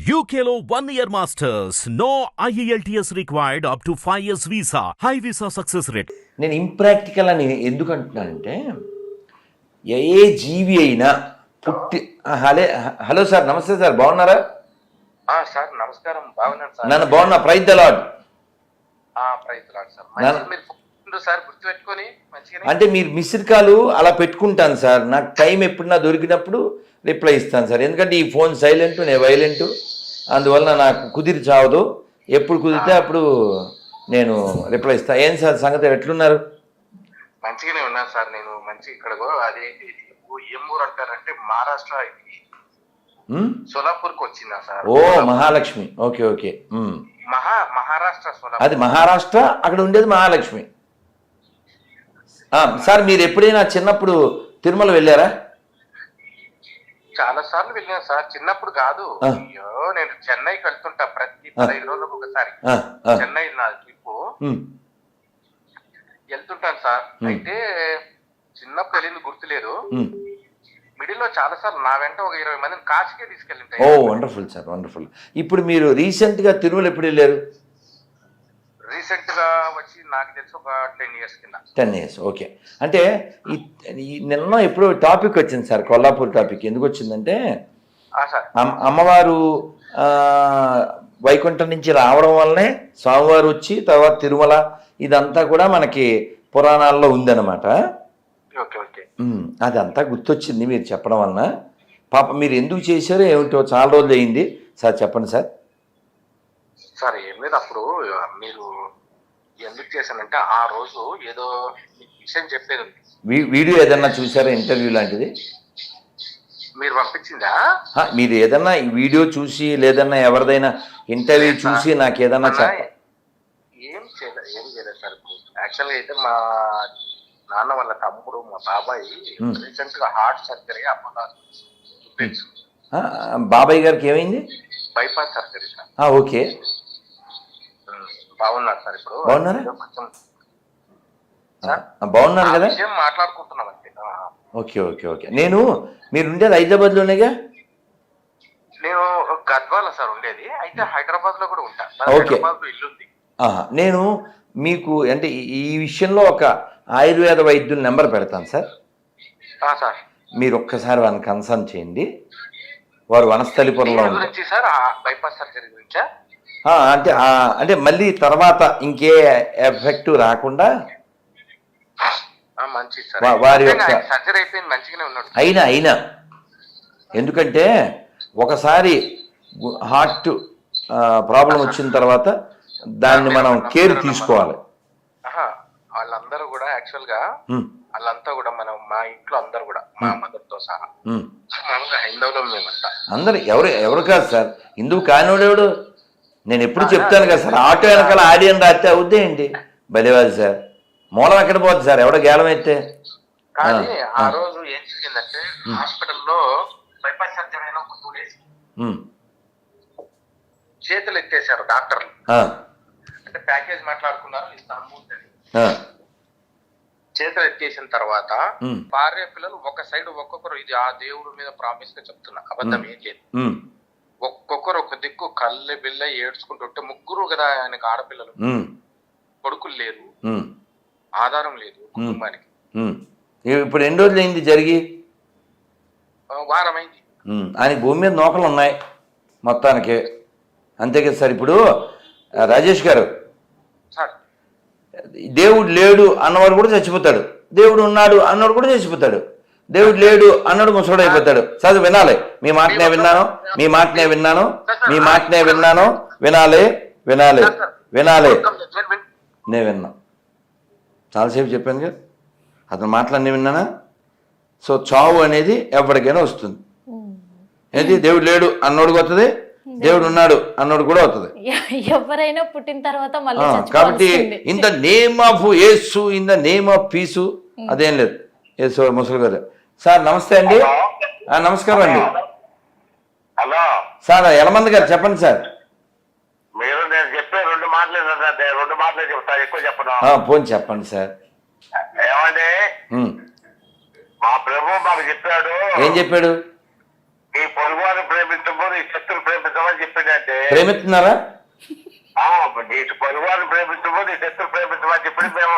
UKLO 1 year masters. No IELTS required up to 5 years visa. High visa success rate. నేను impractical అని ఎందుకు అంటున్నానంటే ఏ జీవి అయినా పుట్టి హలో సార్, నమస్తే సార్, బాగున్నారా? సార్ నమస్కారం, బాగున్నాను సార్. నన్ను బాగున్నా, praise the Lord. Praise the Lord sir. మీరు ఫోన్ సార్ గుర్తుపెట్టుకొని మంచిగా అంటే మీరు మిస్డ్ కాల్ అలా పెట్టుకుంటాను సార్, నాకు టైం ఎప్పుడు నా దొరికినప్పుడు రిప్లై ఇస్తాను సార్. ఎందుకంటే ఈ ఫోన్ సైలెంట్, నేను వైలెంట్, అందువల్ల నాకు కుదిరి చావదు. ఎప్పుడు కుదిరితే అప్పుడు నేను రిప్లై ఇస్తాను. ఏం సార్ సంగతి, ఎట్లున్నారు? మంచిగానే ఉన్నాను సార్. నేను మంచి ఇక్కడ అదే ఏం ఊరు అంటారంటే మహారాష్ట్ర సోలాపూర్ కి వచ్చిందా సార్? ఓ మహాలక్ష్మి, ఓకే ఓకే. మహారాష్ట్ర సోలాపూర్. అది మహారాష్ట్ర, అక్కడ ఉండేది మహాలక్ష్మి. సార్ మీరు ఎప్పుడైనా చిన్నప్పుడు తిరుమల వెళ్ళారా? చాలా సార్లు వెళ్ళాను సార్. చిన్నప్పుడు కాదు, అయ్యో నేను చెన్నైకి వెళ్తుంటా ప్రతి 15 రోజులకు ఒకసారి. చెన్నై నా ట్రిప్ వెళ్తుంటాను సార్. అయితే చిన్నప్పుడు వెళ్ళింది గుర్తులేదు. మిడిల్ లో చాలా సార్లు నా వెంట ఒక 20 మందిని కాశీకే తీసుకెళ్ళింటాయి. ఓ వండర్ఫుల్ సార్, వండర్ఫుల్. ఇప్పుడు మీరు రీసెంట్ గా తిరుమల ఎప్పుడు వెళ్ళారు? రీసెంట్ గా వచ్చి నాకు తెలిసి ఒక 10 years కింద. 10 years, ఓకే. అంటే నిన్న ఎప్పుడు టాపిక్ వచ్చింది సార్, కొల్లాపూర్ టాపిక్. ఎందుకు వచ్చిందంటే అమ్మవారు వైకుంఠం నుంచి రావడం వల్లనే స్వామివారు వచ్చి తర్వాత తిరుమల, ఇదంతా కూడా మనకి పురాణాల్లో ఉందన్నమాట. అదంతా గుర్తొచ్చింది మీరు చెప్పడం వలన. పాప మీరు ఎందుకు చేశారో ఏమిటో, చాలా రోజులు అయింది సార్, చెప్పండి సార్. సార్ ఏం లేదు, అప్పుడు మీరు ఎందుకు చేశానంటే ఆ రోజు ఏదో విషయం చెప్పేది ఉంది. వీడియో ఏదన్నా చూసారా, ఇంటర్వ్యూ లాంటిది మీరు పంపించిందా? మీరు ఏదన్నా వీడియో చూసి లేదన్నా ఎవరిదైనా ఇంటర్వ్యూ చూసి నాకు ఏదన్నా ఏం చేయలేదు సార్. యాక్చువల్గా అయితే మా నాన్న వాళ్ళ తమ్ముడు, మా బాబాయ్ రీసెంట్ గా హార్ట్ సర్జరీ బాబాయ్ గారికి ఏమైంది? Bypass surgery sir. ఓకే, బాగున్నారు సార్. ఇప్పుడు బాగున్నారా? బాగున్నారు కదా, మాట్లాడుకుంటున్నాం అంతే. Okay okay okay. మీరు ఉండేది హైదరాబాద్ లోనేగా? నేను గద్వాల సార్ ఉండేది, అయితే హైదరాబాద్ లో కూడా ఉంటా. హైదరాబాద్ లో ఇల్లు ఉంది. నేను మీకు అంటే ఈ విషయంలో ఒక ఆయుర్వేద వైద్యుల నెంబర్ పెడతాను సార్. సార్ మీరు ఒక్కసారి వాళ్ళని కన్సల్ట్ చేయండి. వారు వనస్థలిపురంలో గురించి సార్, బైపాస్ సర్జరీ గురించా? అంటే మళ్ళీ తర్వాత ఇంకే ఎఫెక్ట్ రాకుండా వారి యొక్క సర్జరీ అయిపోయింది, మంచిగానే ఉన్నాడు. అయినా ఎందుకంటే ఒకసారి హార్ట్ ప్రాబ్లం వచ్చిన తర్వాత దాన్ని మనం కేర్ తీసుకోవాలి. వాళ్ళందరూ కూడా యాక్చువల్ గా వాళ్ళంతా కూడా మా ఇంట్లో అందరూ కూడా మా మదర్ తో సహా హైందవులో మేమంతా. అందరు ఎవరు కాదు సార్, హిందువు కానివాడెవడు? నేను ఎప్పుడు చెప్తాను కదా సార్, ఆటో వెనకాల ఆడియన్ రాస్తే అవుద్దే ఏంటి బలివాది సార్. మూలం ఎక్కడ పోద్ది సార్, ఎవడో గేలం అయితే. కానీ ఆ రోజు ఏం జరిగిందంటే హాస్పిటల్లో బైపాస్ సర్జరీ అయిన ఒక 2 days చేతులు ఎత్తేసారు డాక్టర్లు. అంటే ప్యాకేజ్ మాట్లాడుకున్నారు, ఇస్తాము అని. చేతులు ఎత్తేసిన తర్వాత భార్య పిల్లలు ఒక సైడ్ ఒక్కొక్కరు, ఇది ఆ దేవుడి మీద ప్రామిస్ గా చెప్తున్నా, అబద్ధం ఏం లేదు, ఒక్కొక్కరు ఒక దిక్కు కళ్ళె బిల్ల ఏడ్చుకుంటుంటే, ముగ్గురు కదా ఆయనకు ఆడపిల్లలు, కొడుకులు లేరు, ఆధారం లేదు కుటుంబానికి. ఇప్పుడు ఎన్ని రోజులు అయింది జరిగి? వారమైంది. ఆయన భూమి మీద నోకలు ఉన్నాయి మొత్తానికి, అంతే కదా సార్. ఇప్పుడు రాజేష్ గారు, దేవుడు లేడు అన్నవాడు కూడా చచ్చిపోతాడు, దేవుడు ఉన్నాడు అన్నవాడు కూడా చచ్చిపోతాడు. దేవుడు లేడు అన్నాడు ముసడు అయిపోతాడు. చదువు వినాలి, మీ మాటనే విన్నాను, వినాలి. నేను విన్నా, చాలాసేపు చెప్పాను కదా, అతను మాటలన్నీ విన్నానా. సో చావు అనేది ఎవరికైనా వస్తుంది. ఏంటి, దేవుడు లేడు అన్నోడికి వస్తుంది, దేవుడు ఉన్నాడు అన్నోడు కూడా అవుతుంది. ఎవరైనా పుట్టిన తర్వాత కాబట్టి in the name of Yesu, in the name of peace, అదేం లేదు. యేసు ముసలి గారు సార్, నమస్తే అండి. నమస్కారం అండి. హలో సార్, యలమంది గారు చెప్పండి సార్. మీరు నేను చెప్పే 2 మాటలే చెప్తాను, ఎక్కువ చెప్పను. పోనీ చెప్పండి సార్. ఏమండి, మా ప్రభు మాకు చెప్పాడు. ఏం చెప్పాడు? ఈ పొరుగువారిని ప్రేమించము నీ శత్రువు ప్రేమించమని చెప్పిందంటే ప్రేమిస్తున్నారా? నీ పొరుగువారిని ప్రేమించము నీ శత్రువు ప్రేమించమని చెప్పింది. మేము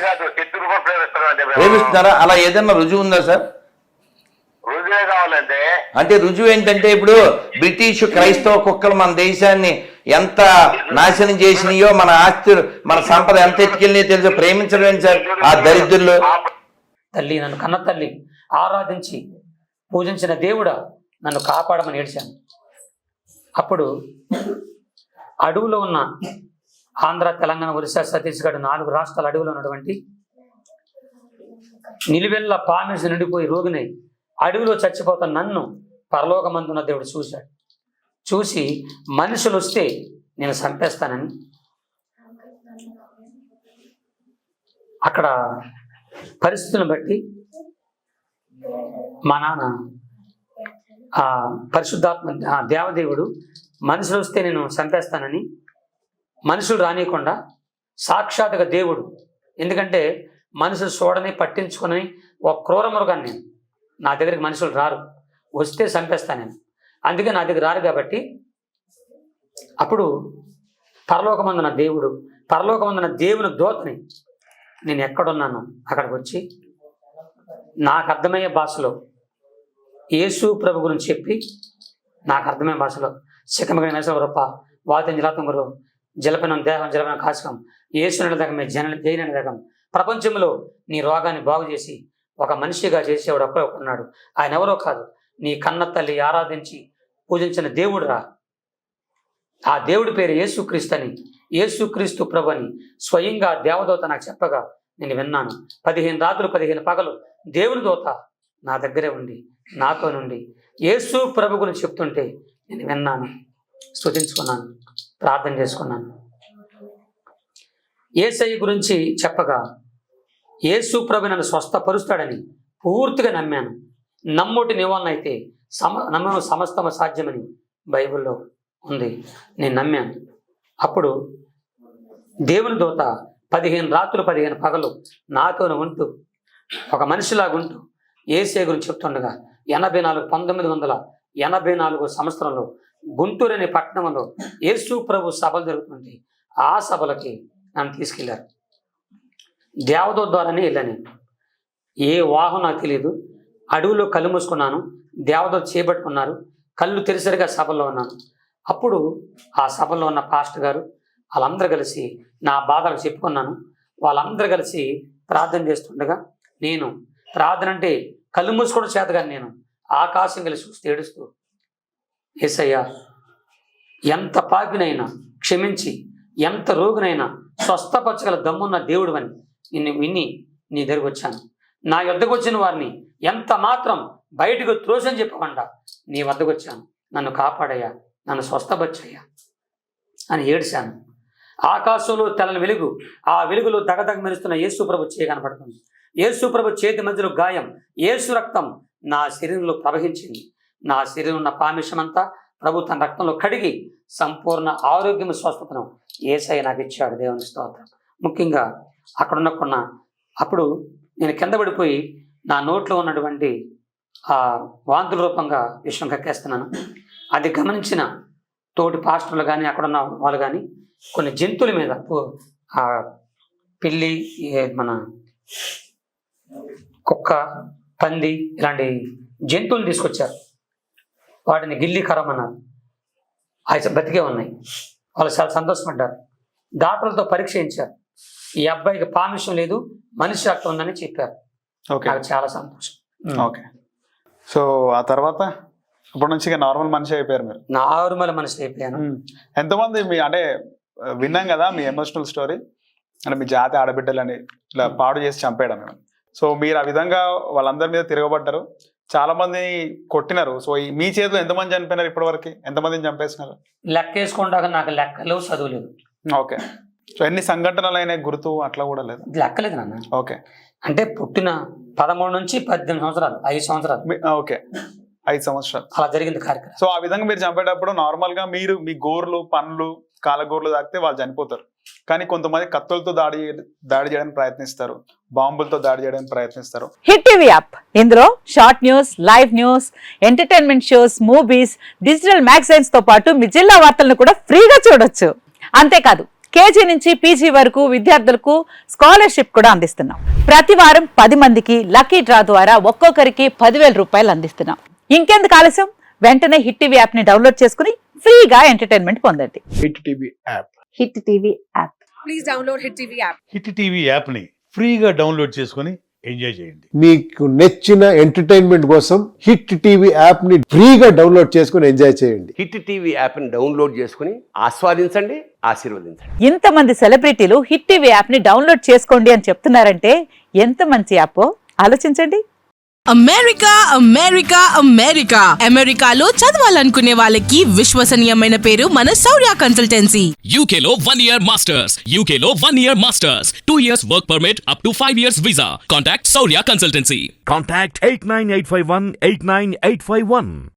కాదు శత్రువు కూడా ప్రేమిస్తున్నాం. ప్రేమిస్తున్నారా? అలా ఏదైనా రుజువు ఉందా సార్? రుజువే కావాలంటే అంటే రుజువు ఏంటంటే ఇప్పుడు బ్రిటిష్ క్రైస్తవ కుక్కలు మన దేశాన్ని ఎంత నాశనం చేసినాయో, మన ఆస్తి మన సంపద ఎంత ఎత్తుకెళ్ళినాయో తెలుసు. ప్రేమించడం ఏంటి సార్ ఆ దరిద్రులు? తల్లి, నన్ను కన్న తల్లి ఆరాధించి పూజించిన దేవుడా నన్ను కాపాడమని ఏడ్చాను. అప్పుడు అడవులో ఉన్న ఆంధ్ర, తెలంగాణ, ఒరిస్సా, ఛత్తీస్గఢ్ 4 రాష్ట్రాల అడవిలో ఉన్నటువంటి నిలువెల్ల పామెసి నిండిపోయి రోగిని అడవిలో చచ్చిపోతున్న నన్ను పరలోకమందున్న దేవుడు చూశాడు. చూసి మనుషులు వస్తే నేను చంపేస్తానని అక్కడ పరిస్థితులను బట్టి మా నాన్న ఆ పరిశుద్ధాత్మ దేవదేవుడు మనుషులు వస్తే నేను చంపేస్తానని మనుషులు రానియకుండా సాక్షాత్తుగా దేవుడు, ఎందుకంటే మనుషులు చూడని పట్టించుకొని ఒక క్రూర మృగాన్ని నేను, నా దగ్గరికి మనుషులు రారు, వస్తే చంపేస్తాను నేను, అందుకే నా దగ్గర రారు. కాబట్టి అప్పుడు పరలోకమందున దేవుడు, పరలోకమందున దేవుని దూతని నేను ఎక్కడున్నాను అక్కడికి వచ్చి నాకు అర్థమయ్యే భాషలో యేసు ప్రభు గురించి చెప్పి, నాకు అర్థమయ్యే భాషలో శిఖమగిన రూప వాతం జలాతం గురు జలపనం దేహం జలపనం కాశకం యేసు నిడదగమే జైన నిడదగం, ప్రపంచంలో నీ రోగాన్ని బాగు చేసి ఒక మనిషిగా చేసేవాడు ఒక్కడే ఉన్నాడు. ఆయన ఎవరో కాదు, నీ కన్న తల్లి ఆరాధించి పూజించిన దేవుడు రా. ఆ దేవుడి పేరు యేసుక్రీస్తు అని, యేసుక్రీస్తు ప్రభు అని స్వయంగా దేవదూత నాకు చెప్పగా నేను విన్నాను. 15 రాత్రులు 15 పగలు దేవుని దూత నా దగ్గరే ఉండి నాతో నుండి యేసు ప్రభు గురించి చెప్తుంటే నేను విన్నాను, స్తుతించుకున్నాను, ప్రార్థన చేసుకున్నాను. యేసయ్య గురించి చెప్పగా యేసు ప్రభు నన్ను స్వస్థపరుస్తాడని పూర్తిగా నమ్మాను. నమ్ముటి నివాళనైతే నమ్మను సమస్తము సాధ్యమని బైబిల్లో ఉంది, నేను నమ్మాను. అప్పుడు దేవుని దూత 15 రాత్రులు 15 పగలు నాతో ఉంటూ ఒక మనిషిలాగుంటూ యేసయ్య గురించి చెప్తుండగా 1984 సంవత్సరంలో గుంటూరు అనే పట్టణంలో యేసు ప్రభు సభలు జరుగుతుంటే ఆ సభలకి నన్ను తీసుకెళ్లారు. దేవదూత ద్వారానే వెళ్ళాను. ఏ వాహనం నాకు తెలియదు. అడవిలో కళ్ళు మూసుకున్నాను, దేవదూత చేపట్టుకున్నారు, కళ్ళు తెరిసరిగా సభలో ఉన్నాను. అప్పుడు ఆ సభలో ఉన్న పాస్టర్ గారు వాళ్ళందరూ కలిసి నా బాధలు చెప్పుకున్నాను. వాళ్ళందరూ కలిసి ప్రార్థన చేస్తుండగా నేను ప్రార్థన అంటే కళ్ళు మూసుకోవడం చేత కానీ నేను ఆకాశం కలిసి చూస్తూ ఏడుస్తూ, యేసయ్యా ఎంత పాపినైనా క్షమించి ఎంత రోగినైనా స్వస్థపరచగల దమ్మున్న దేవుడు అని నిన్ను విని నీ దగ్గరకు వచ్చాను. నా వద్దకు వచ్చిన వారిని ఎంత మాత్రం బయటకు త్రోసని చెప్పకుండా నీ వద్దకు వచ్చాను. నన్ను కాపాడయ్యా, నన్ను స్వస్థపరచయ్యా అని ఏడ్చాను. ఆకాశంలో తెల్లని వెలుగు, ఆ వెలుగులో దగదగ మెరుస్తున్న యేసు ప్రభు చేయి కనపడుతుంది. యేసు ప్రభు చేతి మధ్యలో గాయం, యేసు రక్తం నా శరీరంలో ప్రవహించింది. నా శరీరం ఉన్న పామిషమంతా ప్రభు తన రక్తంలో కడిగి సంపూర్ణ ఆరోగ్యం స్వస్థతను యేసయ్య నాకు ఇచ్చాడు. దేవుని స్తోత్రం. ముఖ్యంగా అక్కడున్న అప్పుడు నేను కింద పడిపోయి నా నోట్లో ఉన్నటువంటి ఆ వాంతుల రూపంగా విషయం కక్కేస్తున్నాను. అది గమనించిన తోటి పాస్టర్లు కానీ అక్కడున్న వాళ్ళు కానీ కొన్ని జంతువుల మీద పిల్లి, మన కుక్క, పంది ఇలాంటి జంతువులు తీసుకొచ్చారు. వాటిని గిల్లి కరమన్నారు. అవి బతికే ఉన్నాయి. వాళ్ళు చాలా సంతోషపడ్డారు. డాక్టర్లతో పరీక్షించారు. ఈ అబ్బాయికి పామిషం లేదు, మనిషి రక్తం ఉందని చెప్పారు. నాకు చాలా సంతోషం. ఓకే. సో ఆ తర్వాత అప్పటి నుంచి నార్మల్ మనిషి అయిపోయారు మీరు? నార్మల్ మనిషి అయిపోయాను. ఎంతమంది మీ అంటే విన్నాం కదా మీ ఎమోషనల్ స్టోరీ, అంటే మీ జాతి ఆడబిడ్డలని ఇలా పాడు చేసి చంపేయడం. సో మీరు ఆ విధంగా వాళ్ళందరి మీద తిరగబడ్డారు, చాలా మంది కొట్టినారు. సో మీ చేతిలో ఎంతమంది చనిపోయినారు ఇప్పటి వరకు? ఎంతమందిని చంపేసినారు? లెక్క వేసుకుంటాక నాకు లెక్కలు చదువులేదు. ఓకే. సో ఎన్ని సంఘటనలు అయినా గుర్తు అట్లా కూడా లేదు? లెక్కలేదు నాన్న. ఓకే. అంటే పుట్టిన 13 నుంచి 18 సంవత్సరాలు, 5 సంవత్సరాలు. ఓకే, 5 సంవత్సరాలు అలా జరిగింది కార్యక్రమం. సో ఆ విధంగా మీరు చంపేటప్పుడు నార్మల్ గా మీరు మీ గోర్లు, పనులు, కాలగోర్లు తాకితే వాళ్ళు చనిపోతారు. కానీ కొంతమంది కత్తులతో దాడి చేయడానికి ప్రయత్నిస్తారు, బాంబులతో దాడి చేయడానికి ప్రయత్నిస్తారు. హిట్ టీవీ యాప్, ఇందులో short news, live news, entertainment shows, movies, digital magazines తో పాటు మీ జిల్లా వార్తలను కూడా ఫ్రీగా చూడొచ్చు. అంతేకాదు కేజీ నుంచి పీజీ వరకు విద్యార్థులకు స్కాలర్షిప్ కూడా అందిస్తున్నాం. ప్రతి వారం 10 మందికి లక్కీ డ్రా ద్వారా ఒక్కొక్కరికి 10,000 రూపాయలు అందిస్తున్నాం. ఇంకెందుకు ఆలస్యం, వెంటనే హిట్ టీవీ యాప్ ని డౌన్లోడ్ చేసుకుని ఫ్రీగా ఎంటర్టైన్మెంట్ పొందండి. Hit TV app. Hit TV app. Please download hit TV app. Hit TV యాప్ని ఫ్రీగా డౌన్లోడ్ చేసుకొని ఎంజాయ్ చేయండి. మీకు నచ్చిన ఎంటర్టైన్మెంట్ కోసం హిట్ టీవీ యాప్ ని ఫ్రీగా డౌన్లోడ్ చేసుకుని ఎంజాయ్ చేయండి. హిట్ టీవీ యాప్ని డౌన్లోడ్ చేసుకుని ఆస్వాదించండి, ఆశీర్వదించండి. ఇంతమంది సెలబ్రిటీలు హిట్ టీవీ యాప్ ని డౌన్లోడ్ చేసుకోండి అని చెప్తున్నారంటే ఎంత మంచి యాప్ ఆలోచించండి. అమెరికా అమెరికా అమెరికా అమెరికాలో చదవాలనుకునే వాళ్ళకి విశ్వసనీయమైన పేరు మన శౌర్య కన్సల్టెన్సీ. UK లో 1 year masters, UK లో 1 year masters, 2 years work permit up to 5 years visa. Contact Saurya Consultancy. Contact 89851 89851.